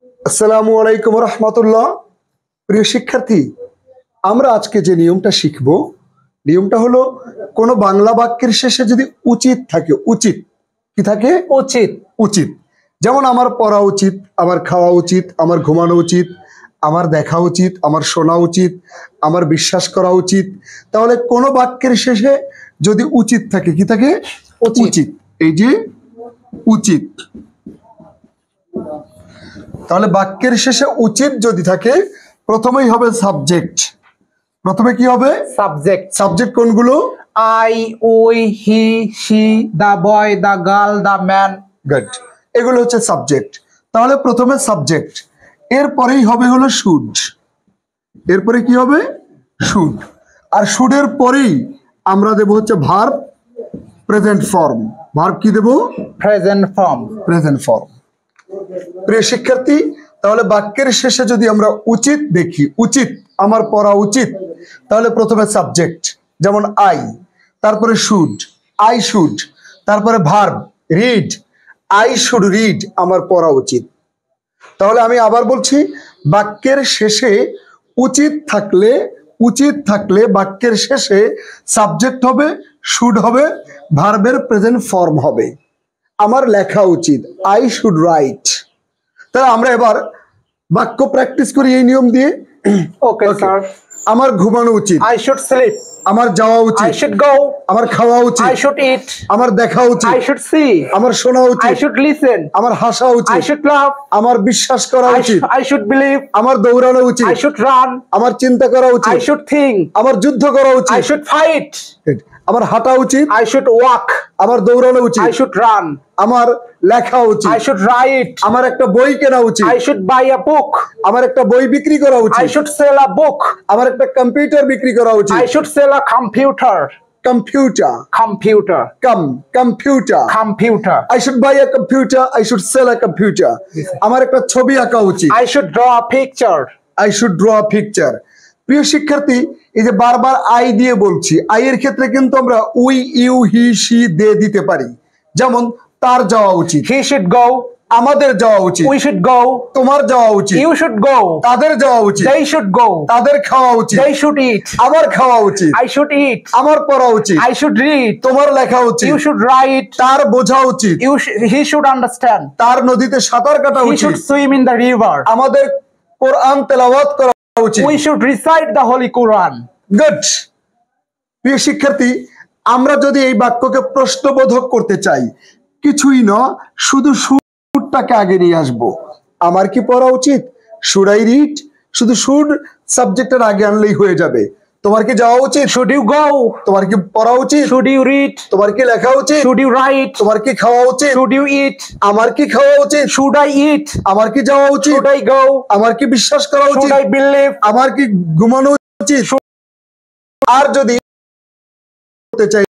আসসালামু আলাইকুম রহমতুল্লাহ। প্রিয় শিক্ষার্থী, আমরা আজকে যে নিয়মটা শিখব, নিয়মটা হলো কোনো বাংলা বাক্যের শেষে যদি উচিত থাকে, উচিত কি থাকে? উচিত। উচিত। যেমন আমার পড়া উচিত, আমার খাওয়া উচিত, আমার ঘুমানো উচিত, আমার দেখা উচিত, আমার শোনা উচিত, আমার বিশ্বাস করা উচিত। তাহলে কোনো বাক্যের শেষে যদি উচিত থাকে, কি থাকে? উচিত। এই যে উচিত, তাহলে বাক্যের শেষে উচিত যদি থাকে প্রথমেই হবে সাবজেক্ট। প্রথমে কি হবে? সাবজেক্ট। সাবজেক্ট কোনগুলো? I, we, he, she, the boy, the girl, the man. Good, এগুলো হচ্ছে সাবজেক্ট। তাহলে প্রথমে সাবজেক্ট, এরপরেই হবে হলো শুড। এরপরে কি হবে? শুড। আর শুডের পরেই আমরা দেব হচ্ছে ভার্ব প্রেজেন্ট ফর্ম। ভার্ব কি দেব? Present form. Present form. প্রিয় শিক্ষার্থী, তাহলে বাক্যের শেষে যদি আমরা উচিত দেখি, উচিত আমার পড়া উচিত, তাহলে প্রথমে সাবজেক্ট, যেমন আই, তারপরে শুড, আই শুড, তারপরে verb read, I should read, আমার পড়া উচিত। তাহলে আমি আবার বলছি, বাক্যের শেষে উচিত থাকলে, উচিত থাকলে বাক্যের শেষে সাবজেক্ট হবে, শুড হবে, ভার্বের প্রেজেন্ট ফর্ম হবে। আমার লেখা উচিত, আই শুড রাইট। তাহলে আমরা এবার বাক্য প্র্যাকটিস করি এই নিয়ম দিয়ে। Okay sir. আমার ঘুমানো উচিত, আই শুড স্লিপ। আমার যাওয়া উচিত, আই শুড গো। আমার খাওয়া উচিত, আই শুড ইট। আমার দেখা উচিত, আই শুড সি। আমার শোনা আই উচিত, শুড লিসেন। আমার হাসা আই উচিত, শুড লাভ। আমার বিশ্বাস করা উচিত, আই শুড বিলিভ। আমার দৌড়ানো উচিত, আই শুড রান। আমার চিন্তা করা উচিত, আই শুড থিঙ্ক। আমার যুদ্ধ করা আই উচিত, শুড ফাইট। আমার হাঁটা উচিত, আই শুড ওয়াক। আমার দৌড়ানো উচিত, আই শুড রান। আমার লেখা উচিত, I should write. আমার একটা বই কেনা উচিত, I should buy a book. আমার একটা বই বিক্রি করা উচিত, I should sell a book. আমার একটা কম্পিউটার বিক্রি করা উচিত, I should sell a computer. Computer, Computer. Computer, Computer. I should buy a computer, I should sell a computer, আমার একটা ছবি আঁকা উচিত, I should draw a picture. I should draw a picture. প্রিয় শিক্ষার্থী, এই যে বারবার আই দিয়ে বলছি, আই এর ক্ষেত্রে কিন্তু আমরা we, you, he, she they দিতে পারি। যেমন তার যাওয়া উচিত, He should go. আমাদের যাওয়া উচিত, We should go. তোমার যাওয়া উচিত, You should go. তাদের যাওয়া উচিত, They should go. তাদের খাওয়া উচিত, They should eat. আমার খাওয়া উচিত, I should eat. আমার পড়া উচিত, I should read. তোমার লেখা উচিত, You should write. তার বোঝা উচিত, He should understand. তার নদীতে সাঁতার কাটা He উচিত, should swim in the river. আমাদের কোরআন তেলাওয়াত করা উচিত। We should recite the Holy Quran. Good. প্রিয় শিক্ষার্থী, আমরা যদি এই বাক্যকে প্রশ্নবোধক করতে চাই, কিছুই না, শুধু শুডটাকে আগে নিয়ে আসবো। আমার কি পড়া উচিত? Should I read? শুধু শুড সাবজেক্টের আগে আনলেই হয়ে যাবে। তোমার কি যাওয়া উচিত? Should you go? তোমার কি পড়া উচিত? Should you read? তোমার কি লেখা উচিত? Should you write? তোমার কি খাওয়া উচিত? Should you eat? আমার কি খাওয়া উচিত? Should I eat? আমার কি যাওয়া উচিত? Should I go? আমার কি বিশ্বাস করা উচিত? Should I believe? আমার কি ঘুমানো উচিত? আর যদি করতে চাই